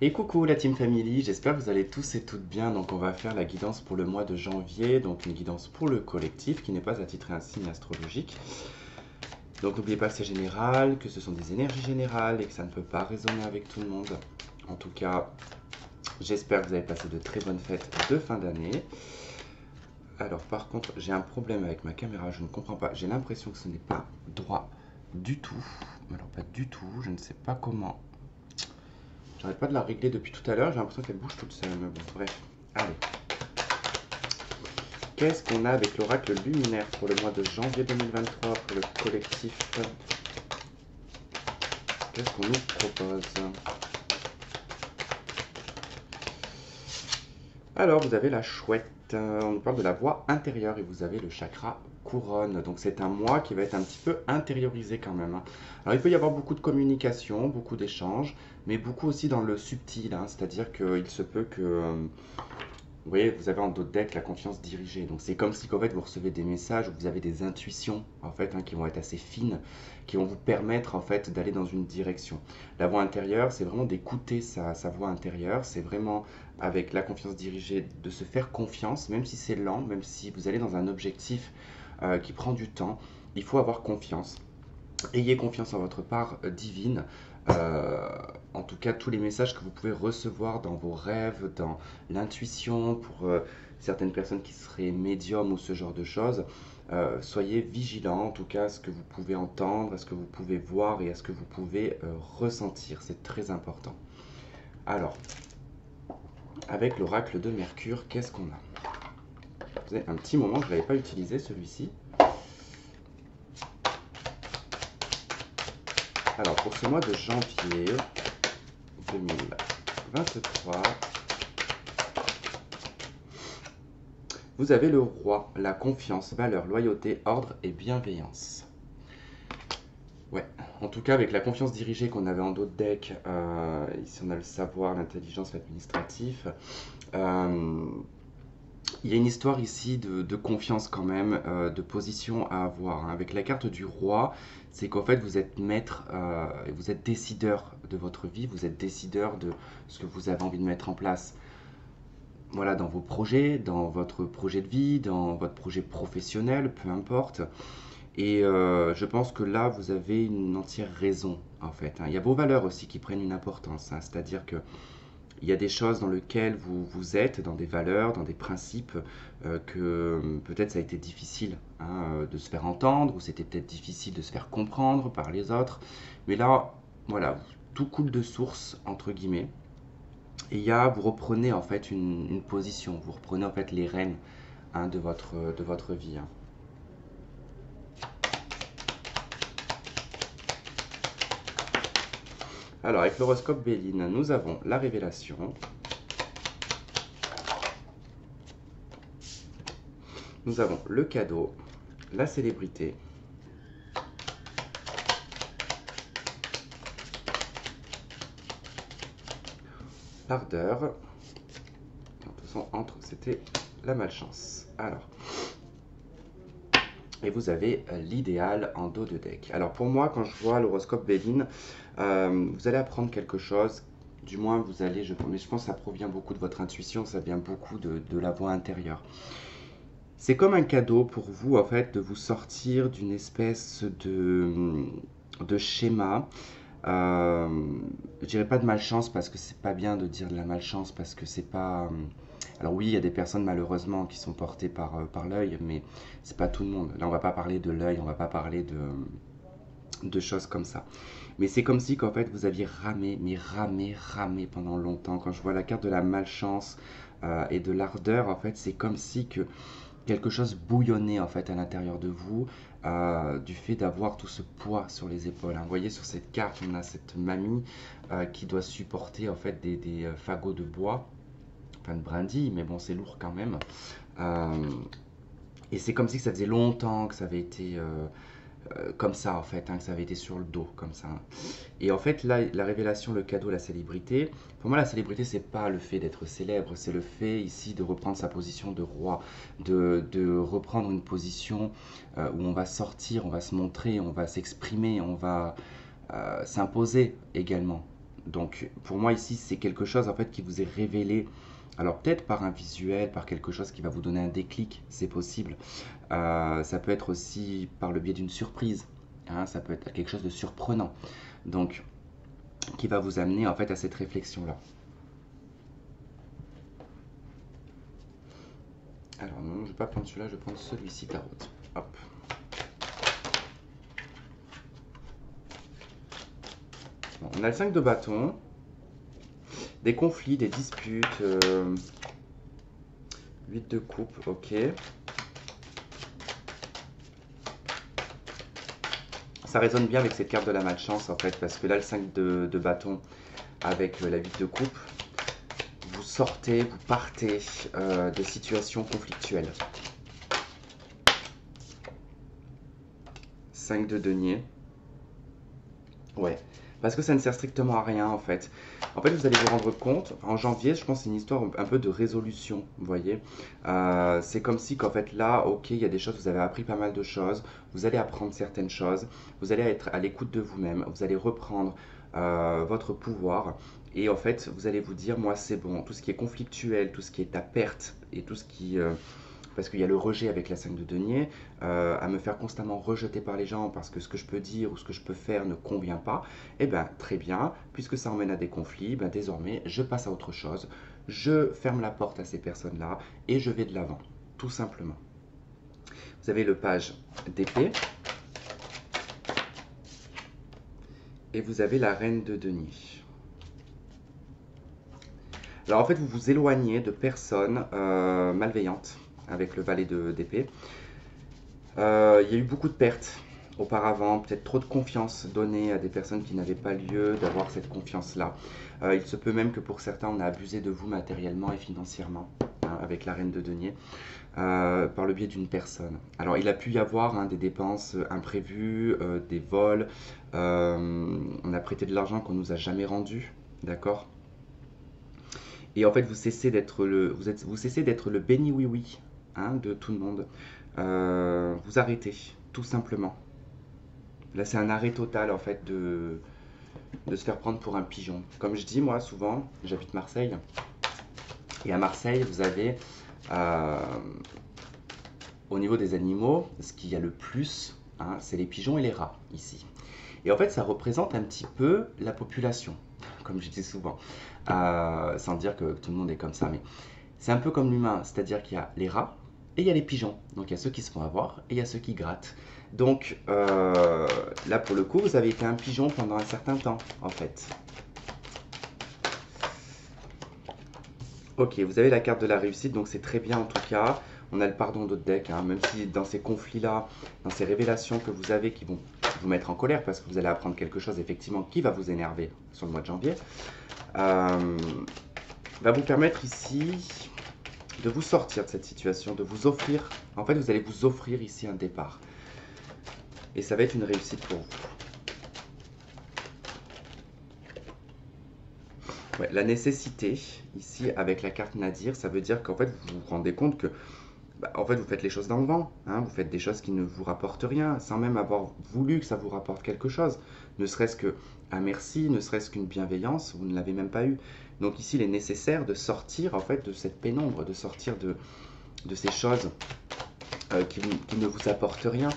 Et coucou la Team Family, j'espère que vous allez tous et toutes bien. Donc on va faire la guidance pour le mois de janvier, donc une guidance pour le collectif qui n'est pas attitré à un signe astrologique. Donc n'oubliez pas que c'est général, que ce sont des énergies générales et que ça ne peut pas résonner avec tout le monde. En tout cas, j'espère que vous avez passé de très bonnes fêtes de fin d'année. Alors par contre, j'ai un problème avec ma caméra, je ne comprends pas. J'ai l'impression que ce n'est pas droit du tout. Alors pas du tout, je ne sais pas comment. J'arrête pas de la régler depuis tout à l'heure, j'ai l'impression qu'elle bouge toute seule, mais bon, bref. Allez. Qu'est-ce qu'on a avec l'oracle luminaire pour le mois de janvier 2023 pour le collectif? Qu'est-ce qu'on nous propose? Alors, vous avez la chouette. On nous parle de la voix intérieure et vous avez le chakra couronne. Donc, c'est un mois qui va être un petit peu intériorisé quand même, hein. Alors, il peut y avoir beaucoup de communication, beaucoup d'échanges, mais beaucoup aussi dans le subtil, hein. C'est-à-dire qu'il se peut que vous voyez, vous avez en dos de deck la confiance dirigée. Donc c'est comme si en fait, vous recevez des messages, vous avez des intuitions en fait, hein, qui vont être assez fines, qui vont vous permettre en fait d'aller dans une direction. La voix intérieure, c'est vraiment d'écouter sa voix intérieure. C'est vraiment avec la confiance dirigée de se faire confiance, même si c'est lent, même si vous allez dans un objectif qui prend du temps. Il faut avoir confiance. Ayez confiance en votre part divine. Euh, En tout cas, tous les messages que vous pouvez recevoir dans vos rêves, dans l'intuition, pour certaines personnes qui seraient médiums ou ce genre de choses, soyez vigilants en tout cas à ce que vous pouvez entendre, à ce que vous pouvez voir et à ce que vous pouvez ressentir. C'est très important. Alors, avec l'oracle de Mercure, qu'est-ce qu'on a? Ça faisait un petit moment que je ne l'avais pas utilisé celui-ci. Alors, pour ce mois de janvier 2023, vous avez le roi, la confiance, valeur, loyauté, ordre et bienveillance. Ouais, en tout cas, avec la confiance dirigée qu'on avait en dos de deck, ici on a le savoir, l'intelligence, l'administratif. euh, il y a une histoire ici de confiance quand même, de position à avoir, hein. Avec la carte du roi, c'est qu'en fait vous êtes maître, vous êtes décideur de votre vie, vous êtes décideur de ce que vous avez envie de mettre en place. Voilà, dans vos projets, dans votre projet de vie, dans votre projet professionnel, peu importe. Et je pense que là, vous avez une entière raison, en fait, hein. Il y a vos valeurs aussi qui prennent une importance, hein. C'est-à-dire que il y a des choses dans lesquelles vous êtes, dans des valeurs, dans des principes, que peut-être ça a été difficile, hein, de se faire entendre, ou c'était peut-être difficile de se faire comprendre par les autres. Mais là, voilà, tout coule de source, entre guillemets. Et il y a, vous reprenez en fait une position, vous reprenez en fait les rênes, hein, de votre vie, hein. Alors, avec l'horoscope Béline, nous avons la révélation, nous avons le cadeau, la célébrité, l'ardeur. De toute façon, entre, c'était la malchance. Alors, et vous avez l'idéal en dos de deck. Alors pour moi, quand je vois l'horoscope Béline, vous allez apprendre quelque chose. Du moins, vous allez, mais je pense que ça provient beaucoup de votre intuition, ça vient beaucoup de la voix intérieure. C'est comme un cadeau pour vous, en fait, de vous sortir d'une espèce de schéma. Euh, je dirais pas de malchance parce que c'est pas bien de dire de la malchance parce que c'est pas. Alors oui, il y a des personnes malheureusement qui sont portées par l'œil, mais c'est pas tout le monde. Là, on va pas parler de l'œil, on va pas parler de choses comme ça. Mais c'est comme si qu'en fait vous aviez ramé, mais ramé, ramé pendant longtemps. Quand je vois la carte de la malchance et de l'ardeur, en fait, c'est comme si que quelque chose bouillonnait en fait à l'intérieur de vous, du fait d'avoir tout ce poids sur les épaules, hein. Vous voyez sur cette carte, on a cette mamie qui doit supporter en fait des fagots de bois, enfin de brindilles, mais bon c'est lourd quand même. Euh, et c'est comme si ça faisait longtemps que ça avait été comme ça en fait, hein, que ça avait été sur le dos comme ça, hein. Et en fait là, la révélation, le cadeau, la célébrité, pour moi la célébrité c'est pas le fait d'être célèbre, c'est le fait ici de reprendre sa position de roi, de reprendre une position où on va sortir, on va se montrer, on va s'exprimer, on va s'imposer également. Donc pour moi ici, c'est quelque chose en fait qui vous est révélé. Alors peut-être par un visuel, par quelque chose qui va vous donner un déclic, c'est possible. Ça peut être aussi par le biais d'une surprise, hein, ça peut être quelque chose de surprenant. Donc qui va vous amener en fait à cette réflexion-là. Alors non, je ne vais pas prendre celui-là, je vais prendre celui-ci, Tarot. Hop. Bon, on a le 5 de bâton, des conflits, des disputes, 8 de coupe, ok. Ça résonne bien avec cette carte de la malchance en fait, parce que là le 5 de bâton avec la 8 de coupe, vous sortez, vous partez de situations conflictuelles. 5 de denier. Ouais, parce que ça ne sert strictement à rien en fait. En fait, vous allez vous rendre compte, en janvier, je pense que c'est une histoire un peu de résolution, vous voyez. C'est comme si qu'en fait là, ok, il y a des choses, vous avez appris pas mal de choses, vous allez apprendre certaines choses, vous allez être à l'écoute de vous-même, vous allez reprendre votre pouvoir et en fait, vous allez vous dire, moi c'est bon, tout ce qui est conflictuel, tout ce qui est à perte et tout ce qui... parce qu'il y a le rejet avec la 5 de denier, à me faire constamment rejeter par les gens parce que ce que je peux dire ou ce que je peux faire ne convient pas, eh bien très bien, puisque ça emmène à des conflits, ben, désormais je passe à autre chose, je ferme la porte à ces personnes-là et je vais de l'avant, tout simplement. Vous avez le page d'épée et vous avez la reine de denier. Alors en fait, vous vous éloignez de personnes malveillantes avec le valet d'épée. Il y a eu beaucoup de pertes auparavant, peut-être trop de confiance donnée à des personnes qui n'avaient pas lieu d'avoir cette confiance-là. Il se peut même que pour certains, on a abusé de vous matériellement et financièrement, hein, avec la reine de denier, par le biais d'une personne. Alors il a pu y avoir hein, des dépenses imprévues, des vols, on a prêté de l'argent qu'on ne nous a jamais rendu, d'accord? Et en fait, vous cessez d'être le béni oui-oui hein, de tout le monde. Vous arrêtez, tout simplement. Là, c'est un arrêt total, en fait, de se faire prendre pour un pigeon. Comme je dis, moi, souvent, j'habite Marseille. Et à Marseille, vous avez, au niveau des animaux, ce qu'il y a le plus, hein, c'est les pigeons et les rats, ici. Et en fait, ça représente un petit peu la population, comme je dis souvent. Sans dire que tout le monde est comme ça, mais c'est un peu comme l'humain, c'est-à-dire qu'il y a les rats et il y a les pigeons. Donc il y a ceux qui se font avoir et il y a ceux qui grattent. Donc là pour le coup, vous avez été un pigeon pendant un certain temps, en fait. Ok, vous avez la carte de la réussite, donc c'est très bien en tout cas. On a le pardon d'autres decks, hein, même si dans ces conflits-là, dans ces révélations que vous avez qui vont vous mettre en colère parce que vous allez apprendre quelque chose effectivement qui va vous énerver sur le mois de janvier. Va vous permettre ici de vous sortir de cette situation, de vous offrir, en fait vous allez vous offrir ici un départ. Et ça va être une réussite pour vous. Ouais, la nécessité, ici avec la carte Nadir, ça veut dire qu'en fait vous vous rendez compte que en fait, vous faites les choses dans le vent, hein, vous faites des choses qui ne vous rapportent rien, sans même avoir voulu que ça vous rapporte quelque chose. Ne serait-ce qu'un merci, ne serait-ce qu'une bienveillance, vous ne l'avez même pas eu. Donc ici, il est nécessaire de sortir en fait de cette pénombre, de sortir de ces choses qui ne vous apportent rien,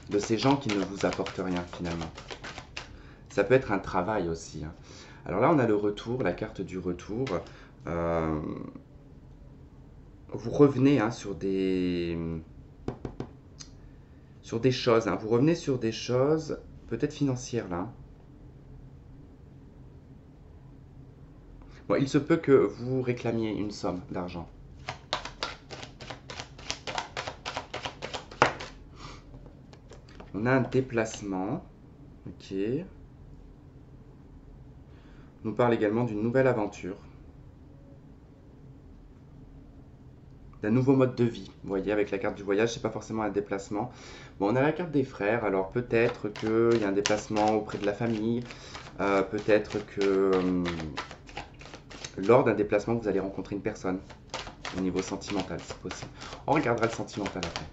de ces gens qui ne vous apportent rien finalement. Ça peut être un travail aussi. Hein. Alors là, on a le retour, la carte du retour. Vous revenez hein, sur des choses, hein. Vous revenez sur des choses peut-être financières là. Bon, il se peut que vous réclamiez une somme d'argent. On a un déplacement. Ok. On nous parle également d'une nouvelle aventure. D'un nouveau mode de vie, vous voyez, avec la carte du voyage, c'est pas forcément un déplacement. Bon, on a la carte des frères, alors peut-être qu'il y a un déplacement auprès de la famille, peut-être que lors d'un déplacement, vous allez rencontrer une personne au niveau sentimental, c'est possible. On regardera le sentimental après.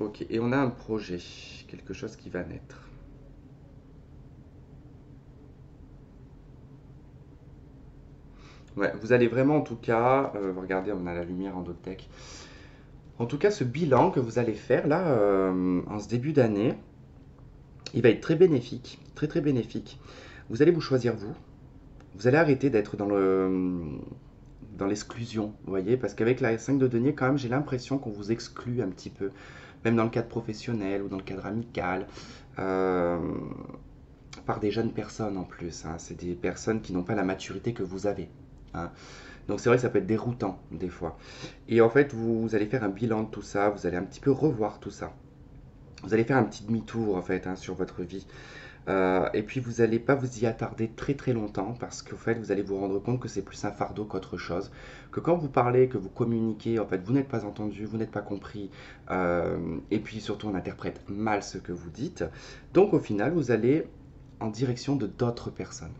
Ok, et on a un projet, quelque chose qui va naître. Ouais, vous allez vraiment en tout cas, regardez, on a la lumière en deck. En tout cas, ce bilan que vous allez faire là, en ce début d'année, il va être très bénéfique, très très bénéfique. Vous allez vous choisir vous. Vous allez arrêter d'être dans l'exclusion, vous voyez, parce qu'avec la 5 de denier, quand même, j'ai l'impression qu'on vous exclut un petit peu, même dans le cadre professionnel ou dans le cadre amical, euh, par des jeunes personnes en plus, hein. C'est des personnes qui n'ont pas la maturité que vous avez, hein. Donc c'est vrai que ça peut être déroutant des fois. Et en fait, vous allez faire un bilan de tout ça, vous allez un petit peu revoir tout ça. Vous allez faire un petit demi-tour en fait, hein, sur votre vie. Et puis vous n'allez pas vous y attarder très très longtemps parce qu'en fait vous allez vous rendre compte que c'est plus un fardeau qu'autre chose. Que quand vous parlez, que vous communiquez, en fait vous n'êtes pas entendu, vous n'êtes pas compris. Et puis surtout on interprète mal ce que vous dites. Donc au final vous allez en direction de d'autres personnes.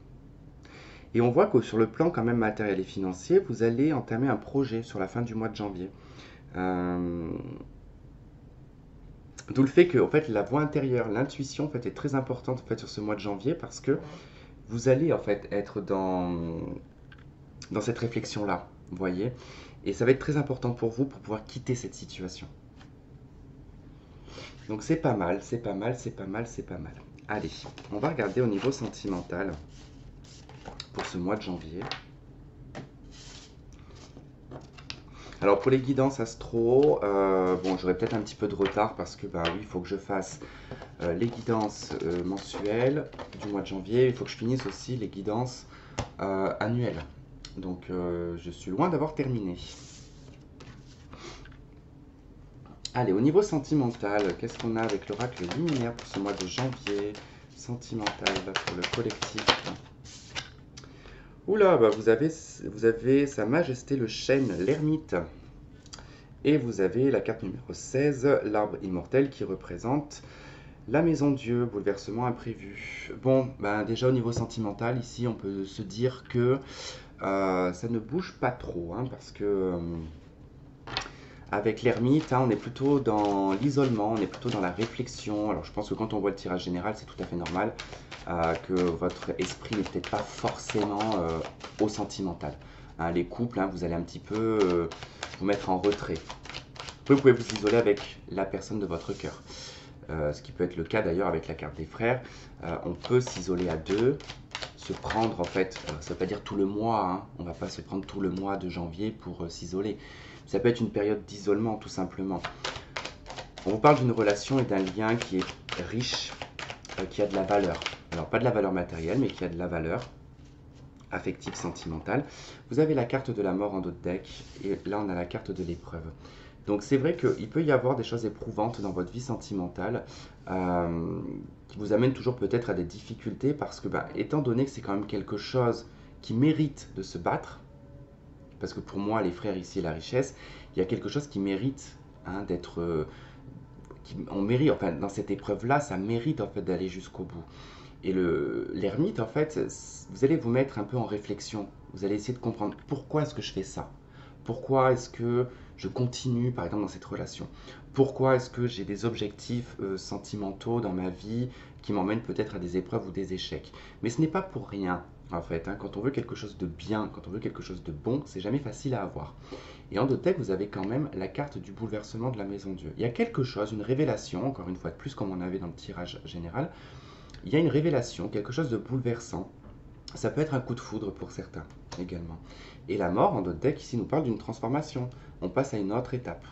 Et on voit que sur le plan quand même matériel et financier, vous allez entamer un projet sur la fin du mois de janvier. Euh, D'où le fait que en fait, la voix intérieure, l'intuition en fait, est très importante en fait, sur ce mois de janvier parce que vous allez en fait être dans cette réflexion-là, vous voyez. Et ça va être très important pour vous pour pouvoir quitter cette situation. Donc c'est pas mal, c'est pas mal, c'est pas mal, c'est pas mal. Allez, on va regarder au niveau sentimental pour ce mois de janvier. Alors pour les guidances astro, bon j'aurai peut-être un petit peu de retard parce que bah oui, il faut que je fasse les guidances mensuelles du mois de janvier. Il faut que je finisse aussi les guidances annuelles. Donc je suis loin d'avoir terminé. Allez, au niveau sentimental, qu'est-ce qu'on a avec l'oracle luminaire pour ce mois de janvier? Sentimental pour le collectif. Oula, bah vous avez Sa Majesté le Chêne, l'ermite. Et vous avez la carte numéro 16, l'arbre immortel qui représente la maison Dieu, bouleversement imprévu. Bon, ben déjà au niveau sentimental, ici on peut se dire que ça ne bouge pas trop, hein, parce que avec l'ermite, hein, on est plutôt dans l'isolement, on est plutôt dans la réflexion. Alors je pense que quand on voit le tirage général, c'est tout à fait normal que votre esprit n'est peut-être pas forcément au sentimental. Hein, les couples, hein, vous allez un petit peu vous mettre en retrait. Vous pouvez vous isoler avec la personne de votre cœur. Ce qui peut être le cas d'ailleurs avec la carte des frères. On peut s'isoler à deux, se prendre en fait, ça ne veut pas dire tout le mois, hein, on ne va pas se prendre tout le mois de janvier pour s'isoler. Ça peut être une période d'isolement tout simplement. On vous parle d'une relation et d'un lien qui est riche, qui a de la valeur. Alors pas de la valeur matérielle, mais qui a de la valeur affective, sentimentale. Vous avez la carte de la mort en dos de deck, et là on a la carte de l'épreuve. Donc c'est vrai qu'il peut y avoir des choses éprouvantes dans votre vie sentimentale qui vous amènent toujours peut-être à des difficultés parce que, étant donné que c'est quand même quelque chose qui mérite de se battre, parce que pour moi, les frères ici et la richesse, il y a quelque chose qui mérite, hein, d'être... on mérite, enfin, dans cette épreuve-là, ça mérite en fait d'aller jusqu'au bout. Et l'ermite, en fait, vous allez vous mettre un peu en réflexion. Vous allez essayer de comprendre pourquoi est-ce que je fais ça. Pourquoi est-ce que je continue, par exemple, dans cette relation? Pourquoi est-ce que j'ai des objectifs sentimentaux dans ma vie qui m'emmènent peut-être à des épreuves ou des échecs? Mais ce n'est pas pour rien, en fait, hein. Quand on veut quelque chose de bien, quand on veut quelque chose de bon, c'est jamais facile à avoir. Et en deck, vous avez quand même la carte du bouleversement de la maison Dieu. Il y a quelque chose, une révélation, encore une fois de plus, comme on avait dans le tirage général. Il y a une révélation, quelque chose de bouleversant. Ça peut être un coup de foudre pour certains également. Et la mort, en d'autres decks, ici nous parle d'une transformation. On passe à une autre étape.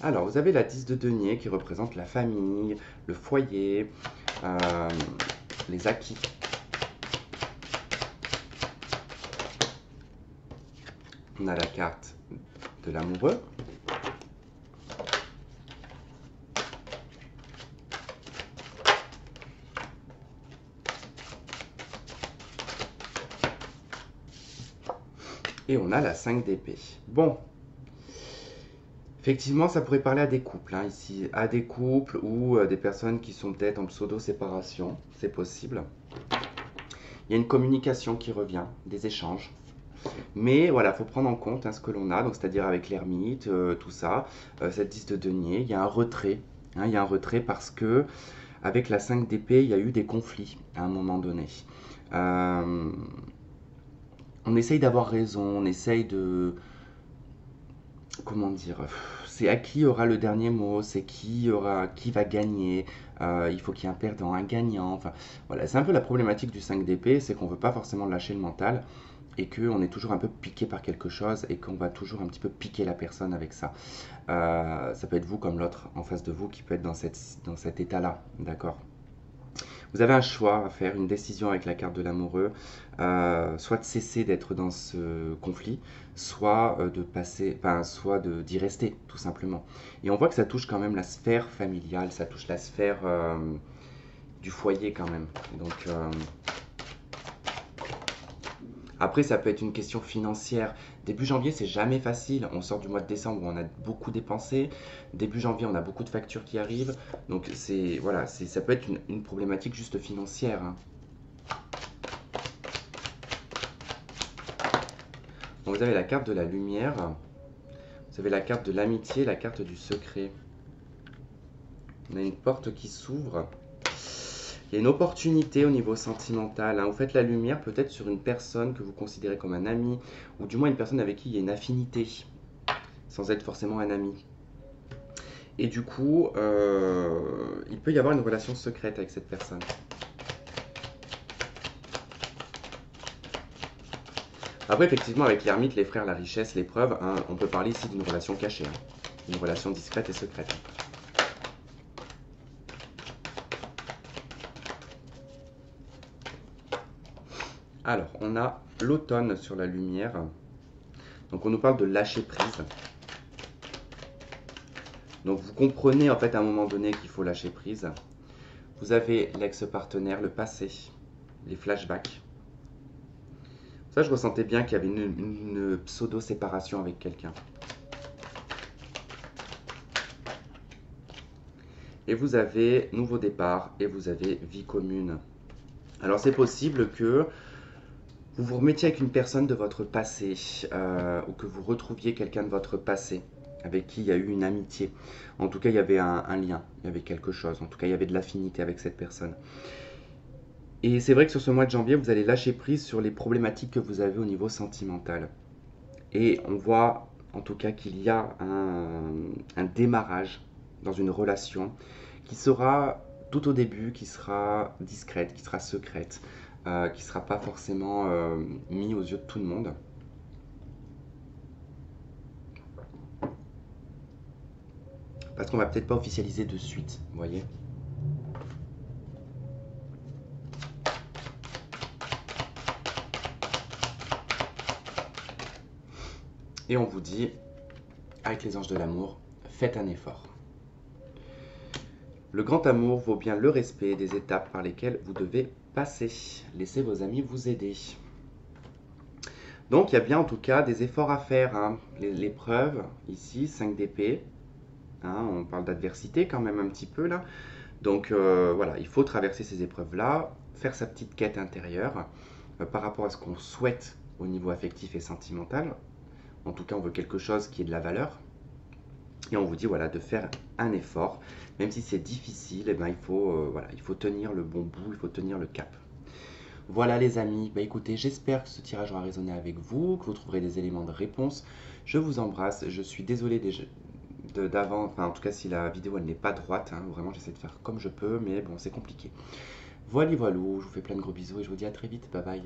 Alors, vous avez la 10 de denier qui représente la famille, le foyer, les acquis. On a la carte de l'amoureux. Et on a la 5 d'épée. Bon, effectivement, ça pourrait parler à des couples, hein, ici, à des couples ou des personnes qui sont peut-être en pseudo-séparation, c'est possible. Il y a une communication qui revient, des échanges. Mais voilà, il faut prendre en compte hein, ce que l'on a, donc c'est-à-dire avec l'ermite, tout ça, cette 10 de denier, il y a un retrait. Hein, il y a un retrait parce que avec la 5 d'épée, il y a eu des conflits à un moment donné. Euh, on essaye d'avoir raison, on essaye de... Comment dire? C'est à qui aura le dernier mot, c'est qui va gagner. Il faut qu'il y ait un perdant, un gagnant. Enfin, voilà, c'est un peu la problématique du 5 d'épée, c'est qu'on ne veut pas forcément lâcher le mental et qu'on est toujours un peu piqué par quelque chose et qu'on va toujours un petit peu piquer la personne avec ça. Ça peut être vous comme l'autre en face de vous qui peut être dans cet état-là, d'accord? Vous avez un choix à faire, une décision avec la carte de l'amoureux, soit de cesser d'être dans ce conflit, soit de passer, enfin, soit d'y rester, tout simplement. Et on voit que ça touche quand même la sphère familiale, ça touche la sphère du foyer quand même. Donc, après, ça peut être une question financière. Début janvier, c'est jamais facile. On sort du mois de décembre où on a beaucoup dépensé. Début janvier, on a beaucoup de factures qui arrivent. Donc, voilà, ça peut être une problématique juste financière. Hein. Donc, vous avez la carte de la lumière. Vous avez la carte de l'amitié, la carte du secret. On a une porte qui s'ouvre. Il y a une opportunité au niveau sentimental. Hein. Vous faites la lumière peut-être sur une personne que vous considérez comme un ami, ou du moins une personne avec qui il y a une affinité, sans être forcément un ami. Et du coup, il peut y avoir une relation secrète avec cette personne. Après, effectivement, avec l'ermite, les frères, la richesse, l'épreuve, hein, on peut parler ici d'une relation cachée, hein. Une relation discrète et secrète. Alors, on a l'automne sur la lumière. Donc, on nous parle de lâcher prise. Donc, vous comprenez en fait à un moment donné qu'il faut lâcher prise. Vous avez l'ex-partenaire, le passé, les flashbacks. Ça, je ressentais bien qu'il y avait une pseudo-séparation avec quelqu'un. Et vous avez nouveau départ et vous avez vie commune. Alors, c'est possible que vous vous remettiez avec une personne de votre passé ou que vous retrouviez quelqu'un de votre passé avec qui il y a eu une amitié. En tout cas, il y avait un lien, il y avait quelque chose. En tout cas, il y avait de l'affinité avec cette personne. Et c'est vrai que sur ce mois de janvier, vous allez lâcher prise sur les problématiques que vous avez au niveau sentimental. Et on voit en tout cas qu'il y a un démarrage dans une relation qui sera tout au début, qui sera discrète, qui sera secrète, qui ne sera pas forcément mis aux yeux de tout le monde. Parce qu'on va peut-être pas officialiser de suite, vous voyez. Et on vous dit, avec les anges de l'amour, faites un effort. Le grand amour vaut bien le respect des étapes par lesquelles vous devez passer. Laissez vos amis vous aider. Donc il y a bien en tout cas des efforts à faire. Hein. L'épreuve, ici, 5 d'épée. Hein, on parle d'adversité quand même un petit peu là. Donc voilà, il faut traverser ces épreuves-là, faire sa petite quête intérieure par rapport à ce qu'on souhaite au niveau affectif et sentimental. En tout cas, on veut quelque chose qui ait de la valeur. Et on vous dit voilà, de faire un effort. Même si c'est difficile, eh ben, il faut tenir le bon bout, il faut tenir le cap. Voilà les amis, bah écoutez, j'espère que ce tirage aura résonné avec vous, que vous trouverez des éléments de réponse. Je vous embrasse, je suis désolé d'avant, enfin en tout cas si la vidéo elle n'est pas droite, hein, vraiment j'essaie de faire comme je peux, mais bon c'est compliqué. Voilà, je vous fais plein de gros bisous et je vous dis à très vite, bye bye.